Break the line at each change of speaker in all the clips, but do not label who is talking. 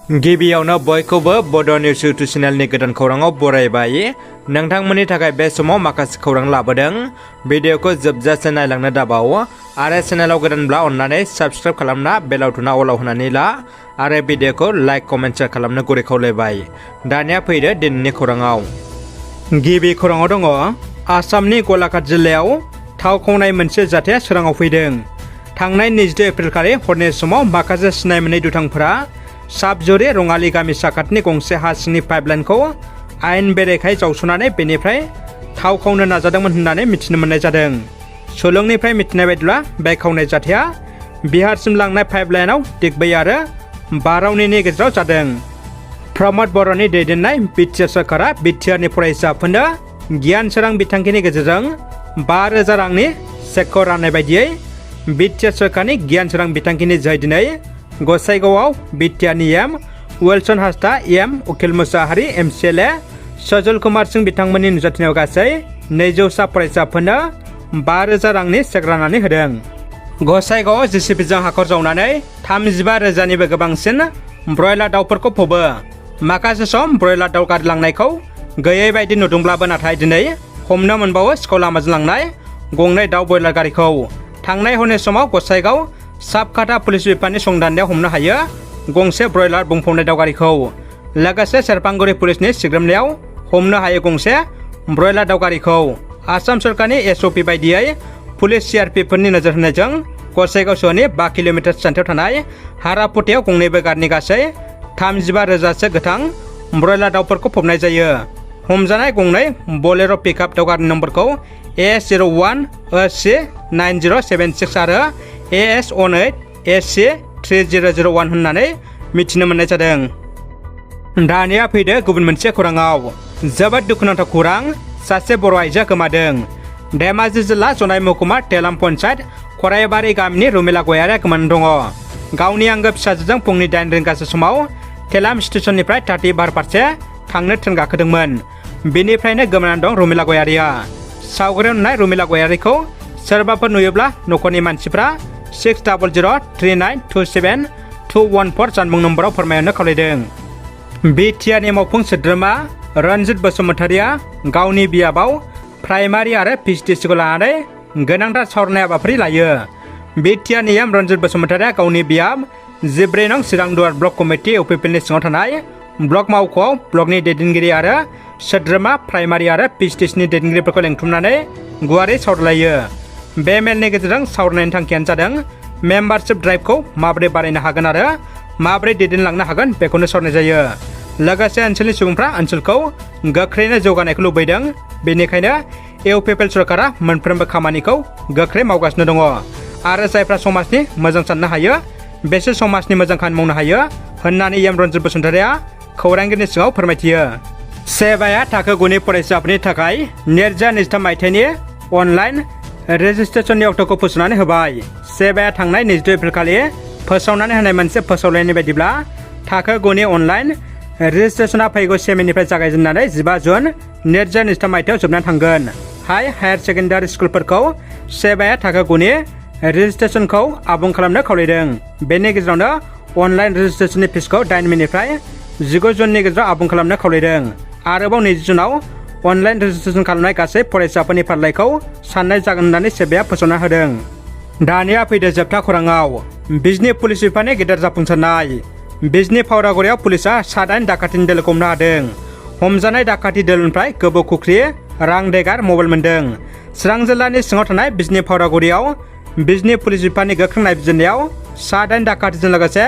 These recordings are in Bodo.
गिबियावनो बयखौबो बड' निउस इउटुब चेनेलनि गोदान खौराङाव बरायबाय। नोंथांमोननि थाखाय बे समाव माखासे खौरां लाबोदों। भिडिअखौ जोबजासे नायलांनो दाबाव आरो चेनेलाव गोदानब्ला अन्नानै साबस्क्राइब खालामना बेल आइकनआ अलाव होनानै ला आरो भिडिअखौ लाइक कमेन्ट शेयार खालामनो गुरै खावलायबाय। दानिया फैदो दिनैनि खौराङाव। गिबि खौराङाव दङ आसामनि गलाघाट जिल्लायाव थाव खावनाय मोनसे जाथाया सोराङाव फैदों। थांनाय 22 एप्रिल खालि हरनि समाव माखासे सिनाय मोनै दुथांफोरा साबजुरि रङाली गामि साखाथिनि गंसे हा सिंनि पाइपलाइनखौ आयेन बेरेखायै जावस'नानै बेनिफ्राय थाव खावनो नाजादोंमोन होननानै मिथिनो मोननाय जादों। सुलुंनिफ्राय मिथिनाय बायदिब्ला बे खावनाय जाथाया बिहारसिम लांनाय पाइपलाइनाव दिग्बै आरो बारावनिनि गेजेराव जादों। प्रमद बर'नि दैदेननाय बिटिआर सरकारा बिटिआरनि फरायसाफोरनो गियान सोरां बिथांखिनि गेजेरजों 5,000 रांनि चेकखौ राननाय बायदियै बिटिआर सरकारनि गियान सोरां बिथांखिनि जोहै दिनै गसाइगावआव बिटिआरनि M Wilson Hasda M Ukil Musahari MCLA Sajal Kumar Singh बिथांमोननि नुजाथिनायाव गासै 200 फरायसाफोरनो 5,000 रांनि चेक राननानै होदों। गसाइगावआव जेसिबिजों हाखर जावनानै 35,000निबो गोबांसिन ब्रयलार दाउफोरखौ फबो। माखासे सम ब्रयलार दाउ गारलांनायखौ गैयै बायदि नुदोंब्लाबो नाथाय दिनै हमनो मोनबावो सिखाव लामाजों लांनाय गंनै दाउ ब्रयलार गारिखौ। थांनाय हरनि समाव गसाइगाव साबकाटा पुलिस बिफाननि संदाननायाव हमनो हायो गंसे ब्रयलार बुंफबनाय दाउ गारिखौ। लोगोसे सेरफांगुरि पुलिसनि सिग्रोमनायाव हमनो हायो गंसे ब्रयलार दाउ गारिखौ। आसाम सरकारनि एसअपि बायदियै पुलिस सिआरपिफोरनि नोजोर होनायजों गसाइगाव सोहोरनि 5 किल'मिटार जानथायाव थानाय हारापुथायाव गंनैबो गारिनि गासै 35,000सो गोथां ब्रयलार दाउफोरखौ फबनाय जायो। हमजानाय गंनै बलेर' पिकआप दाउ गारिनि नम्बरखौ AS01OC9076 आरो AS18AC3001 होननानै मिथिनो मोननाय जादों। दानिया फैदो गुबुन मोनसे खौराङाव। जोबोद दुखुनांथाव खौरां, सासे बर' आइजोआ गोमादों। धेमाजि जिल्ला जनाय महकुमा तेलाम पन्चायत खराइबारि गामिनि रुमिला गयारिया गोमानानै दङ। गावनि आंगो फिसाजोजों फुंनि 8 रिंगासो समाव तेलाम स्टेशननिफ्राय ताटिबार फारसे थांनो ट्रेन गाखोदोंमोन। बेनिफ्रायनो गोमानानै दं रुमिला गयारिया। सावगारियाव नुनाय रुमिला गयारिखौ सोरबाफोर नुयोब्ला न'खरनि मानसिफ्रा 600039727214 जानबुं नम्बराव फोरमायहरनो खावलायदों। बिटिआरनि मावफुं सोद्रोमा रनजित बसुमतारिया गावनि बियाबाव प्राइमारि आरो पिएइचडिखौ लानानै गोनांथार सावरायनाय हाबाफारि लायो। बिटिआरनि एम रनजित बसुमतारिया गावनि बियाब 14 नं चिरांदुवार ब्लक कमिटि इउपिपिएलनि सिङाव थानाय ब्लक मावख'आव ब्लकनि दैदेनगिरि आरो सोद्रोमा प्राइमारि आरो पिएइचडिनि दैदेनगिरिफोरखौ लेंथुमनानै गुवारै सावरायलायो। बे मेलनि गेजेरजों सावरायनायनि थांखियानो जादों मेम्बारशिप ड्राइभखौ माबोरै बारायनो हागोन आरो माबोरै दैदेनलांनो हागोन बेखौनो सावरायनाय जायो। लोगोसे ओनसोलनि सुबुंफ्रा ओनसोलखौ गोख्रैनो जौगानायखौ लुबैदों। बेनिखायनो इउपिपिएल सरकारा मोनफ्रोमबो खामानिखौ गोख्रै मावगासिनो दङ आरो जायफ्रा समाजनि मोजां साननो हायो बेसोर समाजनि मोजां खामानि मावनो हायो होननानै एम रनजित बसुमतारिया खौरांगिरिनि सिगाङाव फोरमायथियो। सेबाया थाखो 9नि फरायसाफोरनि थाखाय 2023 मायथाइनि अनलाइन रेजिस्ट्रेशननि अक्ट'खौ फोसावनानै होबाय। सेबाया थांनाय 22 एप्रिल खालि फोसावनानै होनाय मोनसे फोसावलायनाय बायदिब्ला थाखो 9नि अनलाइन रेजिस्ट्रेशना फैगौ सेमिनिफ्राय जागायजेननानै 15 जुन 2023 मायथाइयाव जोबनानै थांगोन। हायार सेकेन्डारि स्कुलफोरखौ सेबाया थाखो 9नि रेजिस्ट्रेशनखौ आबुं खालामनो खावलायदों। बेनि गेजेरावनो अनलाइन रेजिस्ट्रेशननि फिसखौ 8 मेनिफ्राय 19 जुननि गेजेराव आबुं खालामनो खावलायदों। आरोबाव 20 जुनाव अनलाइन रेजिस्ट्रेशन खालामनाय गासै फरायसाफोरनि फारिलाइखौ साननाय जागोन होननानै सेबाया फोसावना होदों। दानिया फैदो जोबथा खौराङाव। बिजनि पुलिस बिफाननि गेदेर जाफुंसारनाय। बिजनि फावरागुरियाव पुलिसा 7 दाखाथिनि दोलोखौ हमनो हादों। हमजानाय दाखाथि दोलोनिफ्राय गोबौ खुख्रि, रां देगार, मबाइल मोन्दों। चिरां जिल्लानि सिङाव थानाय बिजनि फावरागुरियाव बिजनि पुलिस बिफाननि गोख्रों नायबिजिरनायाव 7 दाखाथिजों लोगोसे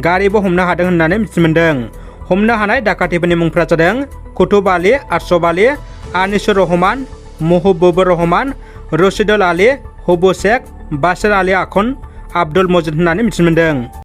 गारिबो हमनो हादों होननानै मिथिनो मोन्दों। हमनो हानाय दाखाथिफोरनि मुंफोरा जादों कुतुब आली, आरशफ आली, आनिसुर रहमान, महबुबुर रहमान, रशिदुल आली, हुबु शेख, बासिर आली आखन, आब्दुल मजिद होननानै मिथिनो मोन्दों।